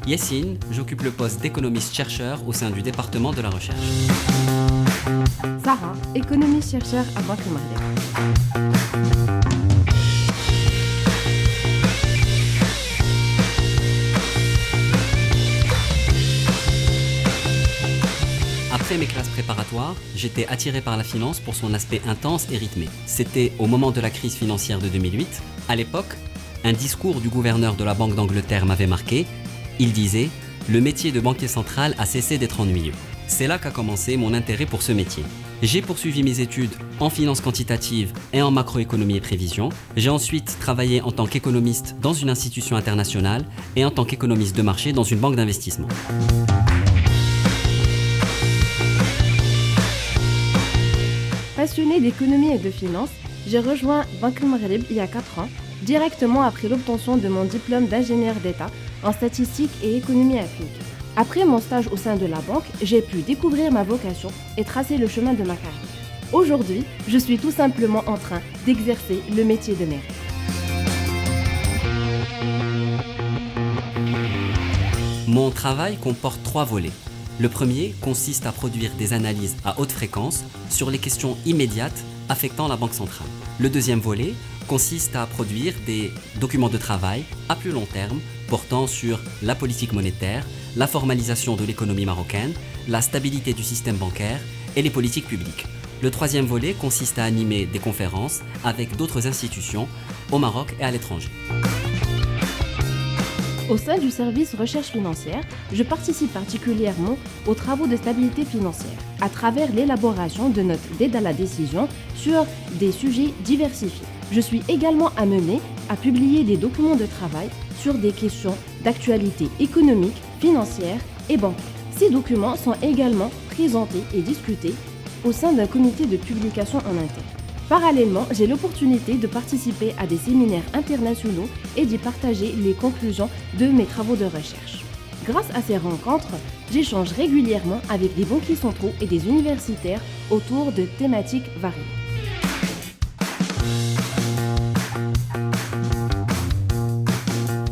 Yassine, j'occupe le poste d'économiste-chercheur au sein du département de la recherche. Sarah, économiste-chercheur à Banque Maghreb. Après mes classes préparatoires, j'étais attiré par la finance pour son aspect intense et rythmé. C'était au moment de la crise financière de 2008. À l'époque, un discours du gouverneur de la Banque d'Angleterre m'avait marqué. Il disait « Le métier de banquier central a cessé d'être ennuyeux ». C'est là qu'a commencé mon intérêt pour ce métier. J'ai poursuivi mes études en finance quantitative et en macroéconomie et prévision. J'ai ensuite travaillé en tant qu'économiste dans une institution internationale et en tant qu'économiste de marché dans une banque d'investissement. Passionné d'économie et de finance, j'ai rejoint Banque Maghreb il y a 4 ans, directement après l'obtention de mon diplôme d'ingénieur d'État en statistique et économie appliquée. Après mon stage au sein de la banque, j'ai pu découvrir ma vocation et tracer le chemin de ma carrière. Aujourd'hui, je suis tout simplement en train d'exercer le métier de maire. Mon travail comporte 3 volets. Le premier consiste à produire des analyses à haute fréquence sur les questions immédiates affectant la Banque centrale. Le deuxième volet consiste à produire des documents de travail à plus long terme portant sur la politique monétaire, la formalisation de l'économie marocaine, la stabilité du système bancaire et les politiques publiques. Le troisième volet consiste à animer des conférences avec d'autres institutions au Maroc et à l'étranger. Au sein du service recherche financière, je participe particulièrement aux travaux de stabilité financière à travers l'élaboration de notes d'aide à la décision sur des sujets diversifiés. Je suis également amenée à publier des documents de travail sur des questions d'actualité économique, financière et bancaire. Ces documents sont également présentés et discutés au sein d'un comité de publication en interne. Parallèlement, j'ai l'opportunité de participer à des séminaires internationaux et d'y partager les conclusions de mes travaux de recherche. Grâce à ces rencontres, j'échange régulièrement avec des banquiers centraux et des universitaires autour de thématiques variées.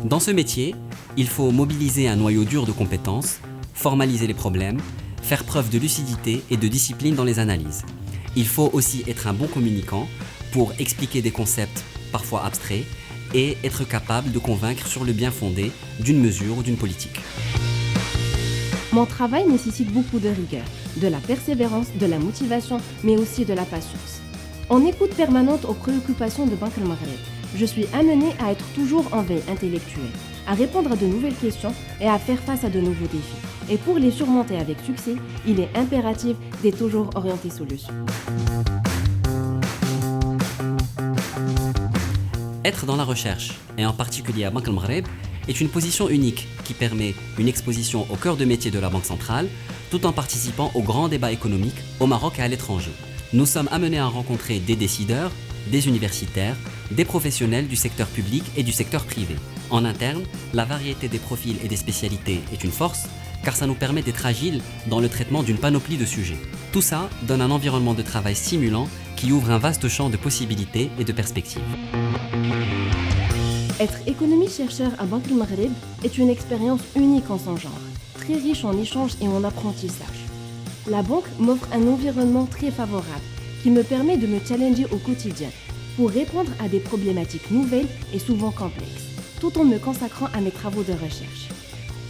Dans ce métier, il faut mobiliser un noyau dur de compétences, formaliser les problèmes, faire preuve de lucidité et de discipline dans les analyses. Il faut aussi être un bon communicant pour expliquer des concepts parfois abstraits et être capable de convaincre sur le bien fondé d'une mesure ou d'une politique. Mon travail nécessite beaucoup de rigueur, de la persévérance, de la motivation, mais aussi de la patience. En écoute permanente aux préoccupations de Banque Maghreb, je suis amenée à être toujours en veille intellectuelle, à répondre à de nouvelles questions et à faire face à de nouveaux défis. Et pour les surmonter avec succès, il est impératif d'être toujours orienté solution. Être dans la recherche, et en particulier à Banque Maghreb, est une position unique qui permet une exposition au cœur de métier de la Banque centrale, tout en participant aux grands débats économiques au Maroc et à l'étranger. Nous sommes amenés à rencontrer des décideurs, des universitaires, des professionnels du secteur public et du secteur privé. En interne, la variété des profils et des spécialités est une force, car ça nous permet d'être agiles dans le traitement d'une panoplie de sujets. Tout ça donne un environnement de travail stimulant qui ouvre un vaste champ de possibilités et de perspectives. Être économiste-chercheur à Banque Maghreb est une expérience unique en son genre, très riche en échanges et en apprentissage. La banque m'offre un environnement très favorable qui me permet de me challenger au quotidien pour répondre à des problématiques nouvelles et souvent complexes, tout en me consacrant à mes travaux de recherche.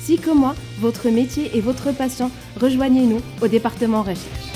Si comme moi, votre métier et votre passion, rejoignez-nous au département recherche.